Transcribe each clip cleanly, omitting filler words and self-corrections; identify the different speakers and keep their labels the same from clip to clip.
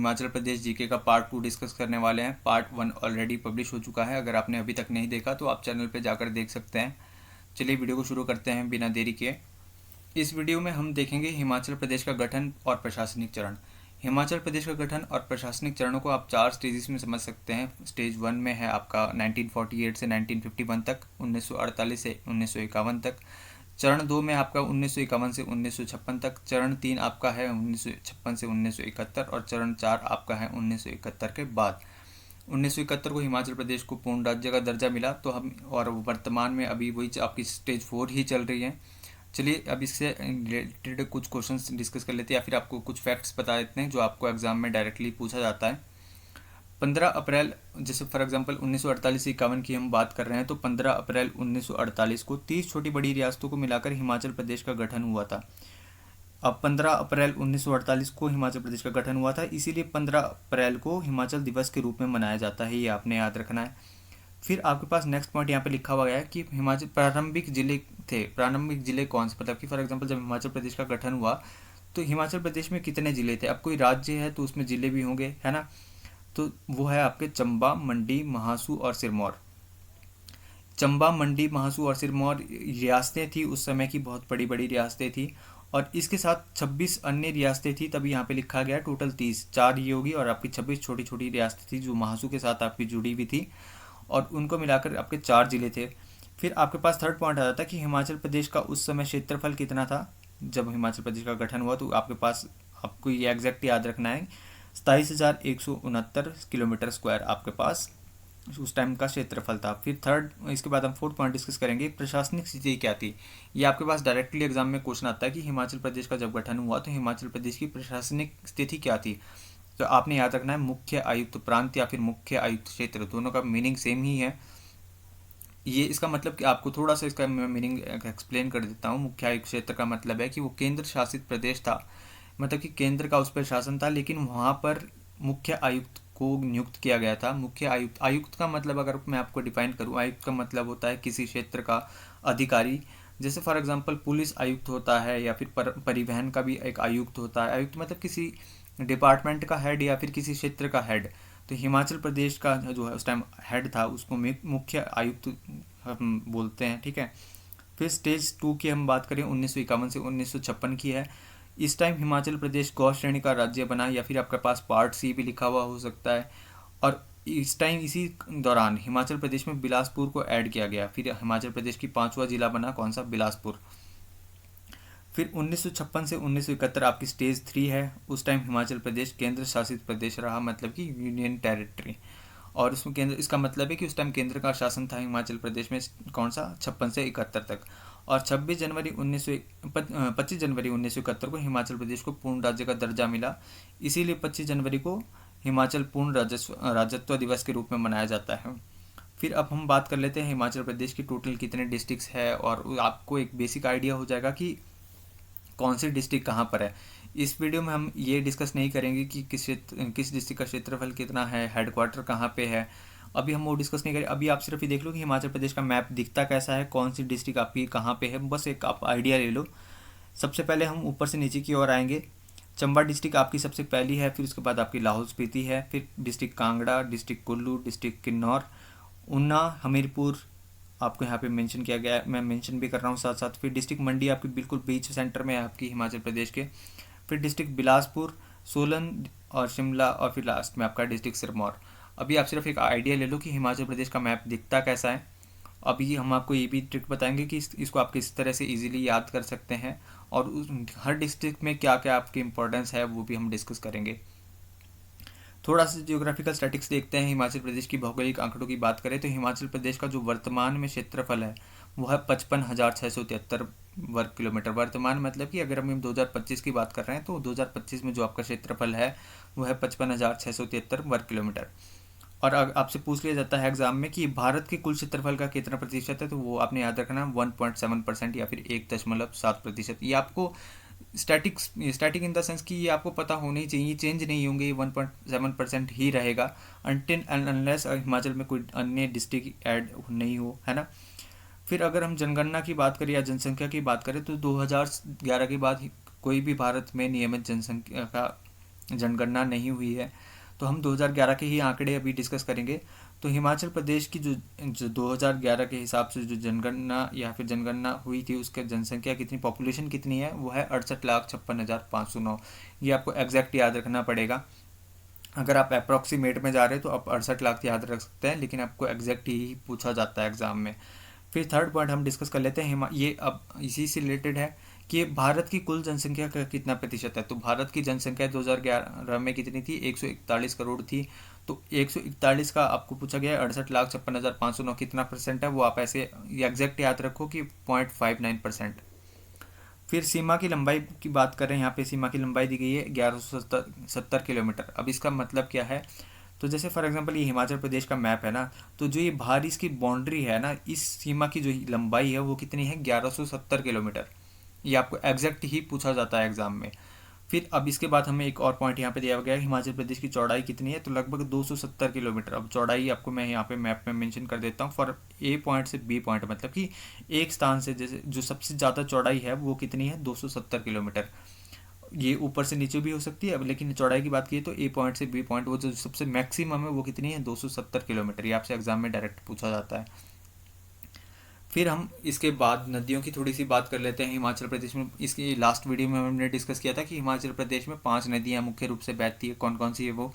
Speaker 1: Himachal Pradesh GK का part 2 discuss करने वाले हैं। पार्ट 1 ऑलरेडी पब्लिश हो चुका है, अगर आपने अभी तक नहीं देखा तो आप चैनल पे जाकर देख सकते हैं। चलिए वीडियो को शुरू करते हैं बिना देरी के। इस वीडियो में हम देखेंगे हिमाचल प्रदेश का गठन और प्रशासनिक चरण। हिमाचल प्रदेश का गठन और प्रशासनिक चरणों को आप 4 स्टेजेस में समझ सकते हैं। स्टेज 1 में है आपका 1948 से 1951 तक, 1948 से 1951 तक। चरण 2 में आपका 1951 से 1956 तक। चरण 3 आपका है 1956 से 1971 और चरण 4 आपका है 1971 के बाद। 1971 को हिमाचल प्रदेश को पूर्ण राज्य का दर्जा मिला, तो हम और वर्तमान में अभी वही आपकी स्टेज 4 ही चल रही है। चलिए अब इससे रिलेटेड कुछ क्वेश्चंस डिस्कस कर लेते हैं या फिर आपको कुछ फैक्ट्स बता देते हैं जो आपको एग्जाम में डायरेक्टली पूछा जाता है। 15 अप्रैल, जैसे फॉर एग्जांपल 1948 से 51 की हम बात कर रहे हैं, तो 15 अप्रैल 1948 को 30 छोटी बड़ी रियासतों को मिलाकर हिमाचल प्रदेश का गठन हुआ था। अब 15 अप्रैल 1948 को हिमाचल प्रदेश का गठन हुआ था, इसीलिए 15 अप्रैल को हिमाचल दिवस के रूप में मनाया जाता है, ये आपने याद रखना है। फिर आपके पास नेक्स्ट पॉइंट यहाँ पे लिखा हुआ है कि हिमाचल प्रारंभिक जिले थे। प्रारंभिक जिले कौन से, मतलब कि फॉर एग्जांपल जब हिमाचल प्रदेश का गठन हुआ तो हिमाचल प्रदेश में कितने जिले थे। अब कोई राज्य है तो उसमें जिले भी होंगे, है ना। तो वो है आपके चंबा, मंडी, महासू और सिरमौर। चंबा, मंडी, महासू और सिरमौर रियासतें थी उस समय की, बहुत बड़ी बड़ी रियासतें थी। और इसके साथ 26 अन्य रियासतें थी, तभी यहाँ पे लिखा गया टोटल 30। 4 ये होगी और आपकी 26 छोटी छोटी रियासतें थी जो महासू के साथ आपकी जुड़ी हुई थी, और उनको मिलाकर आपके 4 जिले थे। फिर आपके पास थर्ड पॉइंट आ जाता है कि हिमाचल प्रदेश का उस समय क्षेत्रफल कितना था। जब हिमाचल प्रदेश का गठन हुआ तो आपके पास, आपको ये एग्जैक्ट याद रखना है, 27,169 किलोमीटर स्क्वायर आपके पास उस टाइम का क्षेत्रफल था। फिर थर्ड, इसके बाद हम फोर्थ पॉइंट डिस्कस करेंगे, प्रशासनिक स्थिति क्या थी। ये आपके पास डायरेक्टली एग्जाम में क्वेश्चन आता है कि हिमाचल प्रदेश का जब गठन हुआ तो हिमाचल प्रदेश की प्रशासनिक स्थिति क्या थी। तो आपने याद रखना है मुख्य आयुक्त प्रांत या फिर मुख्य आयुक्त क्षेत्र, दोनों का मीनिंग सेम ही है। ये इसका मतलब कि आपको थोड़ा सा इसका मीनिंग एक्सप्लेन कर देता हूँ। मुख्य आयुक्त क्षेत्र का मतलब है कि वो केंद्र शासित प्रदेश था, मतलब कि केंद्र का उस पर शासन था, लेकिन वहाँ पर मुख्य आयुक्त को नियुक्त किया गया था। मुख्य आयुक्त, आयुक्त का मतलब अगर मैं आपको डिफाइन करूँ, आयुक्त का मतलब होता है किसी क्षेत्र का अधिकारी। जैसे फॉर एग्जांपल पुलिस आयुक्त होता है या फिर परिवहन का भी एक आयुक्त होता है। आयुक्त मतलब किसी डिपार्टमेंट का हेड या फिर किसी क्षेत्र का हेड। तो हिमाचल प्रदेश का जो है उस टाइम हेड था, उसको मुख्य आयुक्त हम बोलते हैं, ठीक है। फिर स्टेज 2 की हम बात करें 1951 से 1956 की है। इस टाइम हिमाचल प्रदेश गौ श्रेणी का राज्य बना, या फिर आपके पास पार्ट सी भी लिखा हुआ हो सकता है। और इस टाइम इसी दौरान हिमाचल प्रदेश में बिलासपुर को ऐड किया गया। फिर हिमाचल प्रदेश की 5वां जिला बना, कौन सा, बिलासपुर। फिर 1956 से 1971 आपकी स्टेज 3 है। उस टाइम हिमाचल प्रदेश केंद्र शासित प्रदेश रहा, मतलब कि यूनियन टेरिटरी। और उसमें केंद्र, इसका मतलब है कि उस टाइम केंद्र का शासन था हिमाचल प्रदेश में, कौन सा, 56 से 71 तक। और 25 जनवरी 1971 को हिमाचल प्रदेश को पूर्ण राज्य का दर्जा मिला, इसीलिए 25 जनवरी को हिमाचल पूर्ण राज्यत्व दिवस के रूप में मनाया जाता है। फिर अब हम बात कर लेते हैं हिमाचल प्रदेश की टोटल कितने डिस्ट्रिक्ट्स है, और आपको एक बेसिक आइडिया हो जाएगा कि कौन सी डिस्ट्रिक्ट कहाँ पर है। इस वीडियो में हम ये डिस्कस नहीं करेंगे कि किस डिस्ट्रिक्ट का क्षेत्रफल कितना है, हेडक्वार्टर कहाँ पे है, अभी हम वो डिस्कस नहीं करें। अभी आप सिर्फ ये देख लो कि हिमाचल प्रदेश का मैप दिखता कैसा है, कौन सी डिस्ट्रिक्ट आपकी कहाँ पे है, बस एक आप आइडिया ले लो। सबसे पहले हम ऊपर से नीचे की ओर आएंगे। चंबा डिस्ट्रिक्ट आपकी सबसे पहली है, फिर उसके बाद आपकी लाहौल स्पीति है, फिर district Kangra, district Kullu, district Kinnaur, Una, Hamirpur आपको यहाँ पे मेंशन किया गया है, मैं मेंशन भी कर रहा हूँ साथ साथ। फिर डिस्ट्रिक्ट मंडी आपकी बिल्कुल बीच सेंटर में है आपकी हिमाचल प्रदेश के। फिर डिस्ट्रिक्ट बिलासपुर, सोलन और शिमला, और फिर लास्ट में आपका डिस्ट्रिक्ट सिरमौर। अभी आप सिर्फ एक आइडिया ले लो कि हिमाचल प्रदेश का मैप दिखता कैसा है। अभी हम आपको ये भी ट्रिक बताएंगे कि इसको आप किस तरह से इजीली याद कर सकते हैं, और हर डिस्ट्रिक्ट में क्या क्या आपकी इंपॉर्टेंस है वो भी हम डिस्कस करेंगे। थोड़ा सा जियोग्राफिकल स्टैटिक्स देखते हैं। हिमाचल प्रदेश की भौगोलिक आंकड़ों की बात करें तो हिमाचल प्रदेश का जो वर्तमान में क्षेत्रफल है वो है 55,673 वर्ग किलोमीटर। वर्तमान मतलब कि अगर हम 2025 की बात कर रहे हैं तो 2025 में जो आपका क्षेत्रफल है वो है 55,673 वर्ग किलोमीटर। और आपसे पूछ लिया जाता है एग्जाम में कि भारत के कुल क्षेत्रफल का कितना प्रतिशत है, तो वो आपने याद रखना 1.7% या फिर 1.7%। ये आपको स्टैटिक इन द सेंस कि ये आपको पता होनी चाहिए, चेंज नहीं होंगे, ये 1.7% ही रहेगा अनटिल एंड अनलेस हिमाचल में कोई अन्य डिस्ट्रिक्ट ऐड नहीं हो, है ना। फिर अगर हम जनगणना की बात करें या जनसंख्या की बात करें तो 2011 के बाद कोई भी भारत में नियमित जनसंख्या का जनगणना नहीं हुई है, तो हम 2011 के ही आंकड़े अभी डिस्कस करेंगे। तो हिमाचल प्रदेश की जो 2011 के हिसाब से जो जनगणना या फिर जनगणना हुई थी, उसके जनसंख्या कितनी, पॉपुलेशन कितनी है, वो है 68,56,509। ये आपको एग्जैक्ट याद रखना पड़ेगा। अगर आप अप्रॉक्सीमेट में जा रहे हैं तो आप 68 लाख याद रख सकते हैं, लेकिन आपको एग्जैक्ट ही पूछा जाता है एग्जाम में। फिर थर्ड पॉइंट हम डिस्कस कर लेते हैं, ये अब इसी से रिलेटेड है कि भारत की कुल जनसंख्या का कितना प्रतिशत है। तो भारत की जनसंख्या 2011 में कितनी थी, 141 करोड़ थी। तो 141 का आपको पूछा गया है 68,56,509 कितना परसेंट है, वो आप ऐसे एग्जैक्ट याद रखो कि 0.59%। फिर सीमा की लंबाई की बात करें, यहाँ पे सीमा की लंबाई दी गई है 1170 किलोमीटर। अब इसका मतलब क्या है, तो जैसे फॉर एग्जांपल ये हिमाचल प्रदेश का मैप है ना, तो जो ये बाहर इसकी बाउंड्री है ना, इस सीमा की जो लंबाई है वो कितनी है, 1170 किलोमीटर। ये आपको एग्जैक्ट ही पूछा जाता है एग्जाम में। फिर अब इसके बाद हमें एक और पॉइंट यहाँ पे दिया गया है, हिमाचल प्रदेश की चौड़ाई कितनी है, तो लगभग 270 किलोमीटर। अब चौड़ाई आपको मैं यहाँ पे मैप में मेंशन कर देता हूँ फॉर ए पॉइंट से बी पॉइंट, मतलब कि एक स्थान से जैसे जो सबसे ज़्यादा चौड़ाई है वो कितनी है, 270 किलोमीटर। ये ऊपर से नीचे भी हो सकती है, अब लेकिन चौड़ाई की बात की तो ए पॉइंट से बी पॉइंट वो जो सबसे मैक्सिमम है वो कितनी है, 270 किलोमीटर। ये आपसे एग्जाम में डायरेक्ट पूछा जाता है। फिर हम इसके बाद नदियों की थोड़ी सी बात कर लेते हैं। हिमाचल प्रदेश में इसकी लास्ट वीडियो में हमने डिस्कस किया था कि हिमाचल प्रदेश में 5 नदियां मुख्य रूप से बहती है। कौन कौन सी है वो,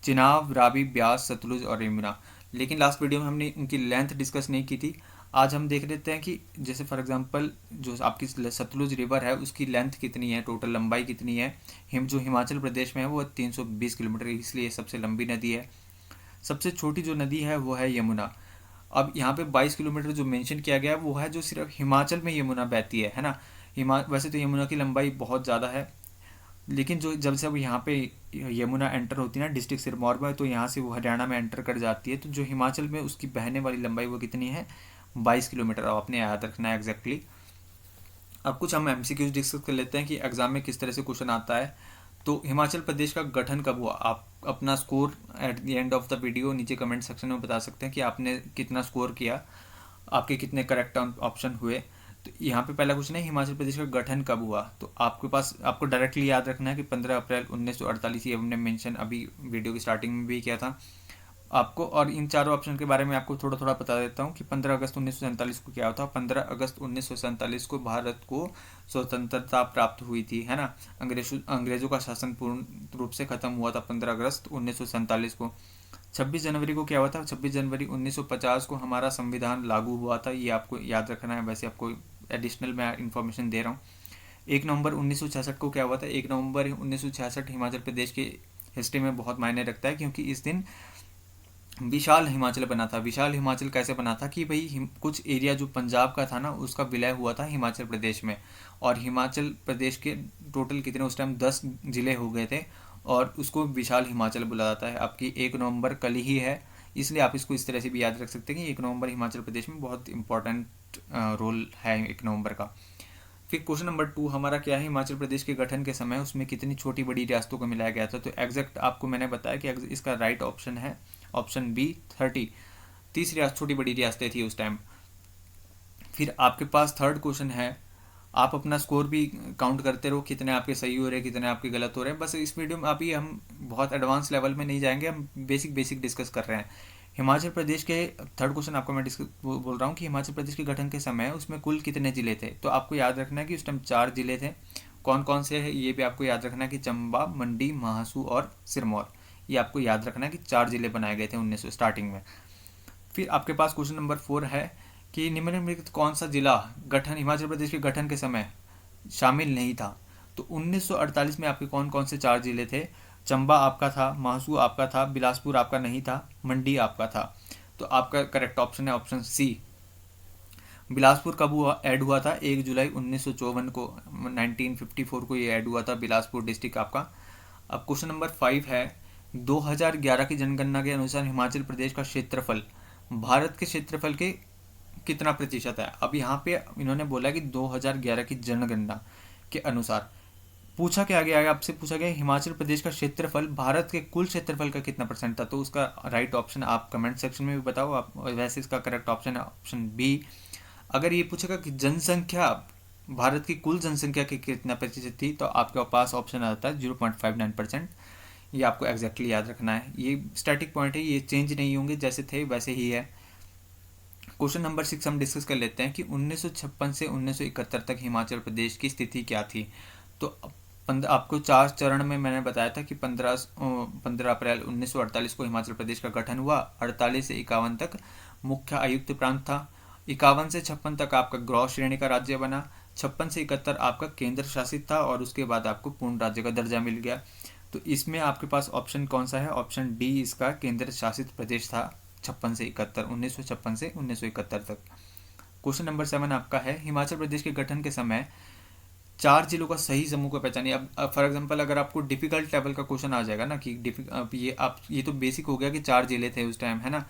Speaker 1: चिनाब, रावी, ब्यास, सतलुज और यमुना। लेकिन लास्ट वीडियो में हमने उनकी लेंथ डिस्कस नहीं की थी। आज हम देख लेते हैं कि जैसे फॉर एग्जांपल जो आपकी सतलुज रिवर है उसकी लेंथ कितनी है, टोटल लंबाई कितनी है। जो हिमाचल प्रदेश में है वो 320 किलोमीटर, इसलिए सबसे लंबी नदी है। सबसे छोटी जो नदी है वो है यमुना। अब यहाँ पे 22 किलोमीटर जो मेंशन किया गया है वो है जो सिर्फ हिमाचल में यमुना बहती है ना। वैसे तो यमुना की लंबाई बहुत ज़्यादा है, लेकिन जो जब से अब यहाँ पे यमुना एंटर होती है ना डिस्ट्रिक्ट सिरमौर में, तो यहाँ से वो हरियाणा में एंटर कर जाती है। तो जो हिमाचल में उसकी बहने वाली लंबाई वो कितनी है, 22 किलोमीटर। अब आपने याद रखना है एग्जैक्टली। अब कुछ हम एमसीक्यूज डिस्कस कर लेते हैं कि एग्जाम में किस तरह से क्वेश्चन आता है। तो हिमाचल प्रदेश का गठन कब हुआ, आप अपना score at the end of the video नीचे कमेंट सेक्शन में बता सकते हैं कि आपने कितना स्कोर किया, आपके कितने करेक्ट ऑप्शन हुए। तो यहाँ पे पहला क्वेश्चन है, हिमाचल प्रदेश का गठन कब हुआ। तो आपको डायरेक्टली याद रखना है कि 15 अप्रैल 1948। ये हमने मेंशन अभी वीडियो की स्टार्टिंग में भी किया था आपको। और इन चारों ऑप्शन के बारे में आपको थोड़ा थोड़ा बता देता हूँ कि 15 अगस्त 1947 को क्या होता है। 15 अगस्त 1947 को भारत को स्वतंत्रता प्राप्त हुई थी, है ना। अंग्रेजों का शासन पूर्ण रूप से खत्म हुआ था 15 अगस्त 1947 को। 26 जनवरी को क्या हुआ था, 26 जनवरी 1950 को हमारा संविधान लागू हुआ था। ये आपको याद रखना है, वैसे आपको एडिशनल मैं इन्फॉर्मेशन दे रहा हूँ। 1 नवंबर 1966 को क्या हुआ था, 1 नवंबर 1966 हिमाचल प्रदेश की हिस्ट्री में बहुत मायने रखता है, क्योंकि इस दिन विशाल हिमाचल बना था। विशाल हिमाचल कैसे बना था कि भाई कुछ एरिया जो पंजाब का था ना उसका विलय हुआ था हिमाचल प्रदेश में। और हिमाचल प्रदेश के टोटल कितने उस टाइम 10 जिले हो गए थे, और उसको विशाल हिमाचल बुला जाता है। आपकी 1 नवंबर कल ही है, इसलिए आप इसको इस तरह से भी याद रख सकते हैं कि 1 नवंबर हिमाचल प्रदेश में बहुत इंपॉर्टेंट रोल है 1 नवंबर का। फिर क्वेश्चन नंबर 2 हमारा क्या है, हिमाचल प्रदेश के गठन के समय उसमें कितनी छोटी बड़ी रियासतों को मिलाया गया था। तो एग्जैक्ट आपको मैंने बताया कि इसका राइट ऑप्शन है ऑप्शन बी 30। 30 छोटी बड़ी रियासतें थी उस टाइम। फिर आपके पास थर्ड क्वेश्चन है, आप अपना स्कोर भी काउंट करते रहो, कितने आपके सही हो रहे हैं कितने आपके गलत हो रहे हैं। बस इस वीडियो में अभी हम बहुत एडवांस लेवल में नहीं जाएंगे, हम बेसिक डिस्कस कर रहे हैं। हिमाचल प्रदेश के थर्ड क्वेश्चन आपको मैं बोल रहा हूँ कि हिमाचल प्रदेश के गठन के समय उसमें कुल कितने जिले थे। तो आपको याद रखना है कि उस टाइम 4 जिले थे। कौन कौन से है ये भी आपको याद रखना है कि चंबा, मंडी, महासू और सिरमौर। ये आपको याद रखना है कि 4 जिले बनाए गए थे 1900 स्टार्टिंग में। फिर आपके पास क्वेश्चन नंबर 4 है कि निम्नलिखित कौन सा जिला गठन हिमाचल प्रदेश के गठन के समय शामिल नहीं था। तो 1948 में आपके कौन कौन से 4 जिले थे, चंबा आपका था, महासू आपका था, बिलासपुर आपका नहीं था, मंडी आपका था। तो आपका करेक्ट ऑप्शन है ऑप्शन सी। बिलासपुर कब ऐड हुआ था, 1 जुलाई 1954 को, 1954 को ये ऐड हुआ था बिलासपुर डिस्ट्रिक्ट आपका। अब क्वेश्चन नंबर 5 है, 2011 की जनगणना के अनुसार हिमाचल प्रदेश का क्षेत्रफल भारत के क्षेत्रफल के कितना प्रतिशत है। अब यहाँ पे इन्होंने बोला कि 2011 की जनगणना के अनुसार पूछा क्या गया है, आपसे पूछा गया हिमाचल प्रदेश का क्षेत्रफल भारत के कुल क्षेत्रफल का कितना परसेंट था। तो उसका राइट ऑप्शन आप कमेंट सेक्शन में भी बताओ आप। वैसे इसका करेक्ट ऑप्शन है ऑप्शन बी। अगर ये पूछेगा कि जनसंख्या भारत की कुल जनसंख्या की कितना प्रतिशत थी, तो आपके पास ऑप्शन आता है 0.59%। ये आपको एग्जैक्टली याद रखना है। ये स्टैटिक पॉइंट है, ये चेंज नहीं होंगे, जैसे थे वैसे ही है। क्वेश्चन नंबर 6 हम डिस्कस कर लेते हैं कि 1956 से 1971 तक हिमाचल प्रदेश की स्थिति क्या थी। तो आपको 4 चरण में मैंने बताया था कि 15 अप्रैल 1948 को हिमाचल प्रदेश का गठन हुआ। 48 से 51 तक मुख्य आयुक्त प्रांत था। 51 से 56 तक आपका गृह श्रेणी का राज्य बना। 56 से 71 आपका केंद्र शासित था और उसके बाद आपको पूर्ण राज्य का दर्जा मिल गया। तो इसमें आपके पास ऑप्शन कौन सा है? ऑप्शन डी इसका केंद्र शासित प्रदेश था 56 से 71, 1956 से 1971 तक। क्वेश्चन नंबर 7 आपका है, हिमाचल प्रदेश के गठन के समय 4 जिलों का सही समूह को पहचानिए। अब फॉर एग्जांपल अगर आपको डिफिकल्ट लेवल का क्वेश्चन आ जाएगा ना कि ये तो बेसिक हो गया कि 4 जिले थे उस टाइम, है ना।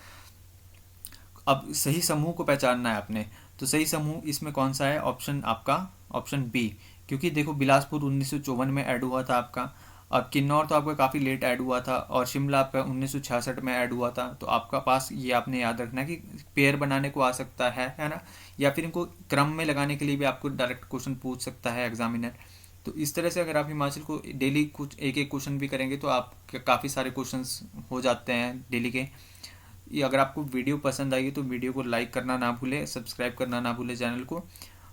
Speaker 1: अब सही समूह को पहचानना है आपने, तो सही समूह इसमें कौन सा है? ऑप्शन आपका ऑप्शन बी, क्योंकि देखो बिलासपुर 1954 में ऐड हुआ था आपका। अब किन्नौर तो आपका काफ़ी लेट ऐड हुआ था और शिमला आपका 1966 में ऐड हुआ था। तो आपका पास ये आपने याद रखना है कि पेयर बनाने को आ सकता है ना, या फिर इनको क्रम में लगाने के लिए भी आपको डायरेक्ट क्वेश्चन पूछ सकता है एग्जामिनर। तो इस तरह से अगर आप हिमाचल को डेली कुछ एक एक क्वेश्चन भी करेंगे तो आप काफ़ी सारे क्वेश्चंस हो जाते हैं डेली के। ये अगर आपको वीडियो पसंद आई तो वीडियो को लाइक करना ना भूलें, सब्सक्राइब करना ना भूलें चैनल को।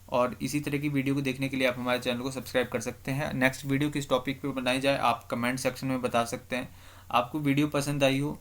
Speaker 1: और इसी तरह की वीडियो को देखने के लिए आप हमारे चैनल को सब्सक्राइब कर सकते हैं। नेक्स्ट वीडियो किस टॉपिक पे बनाई जाए आप कमेंट सेक्शन में बता सकते हैं। आपको वीडियो पसंद आई हो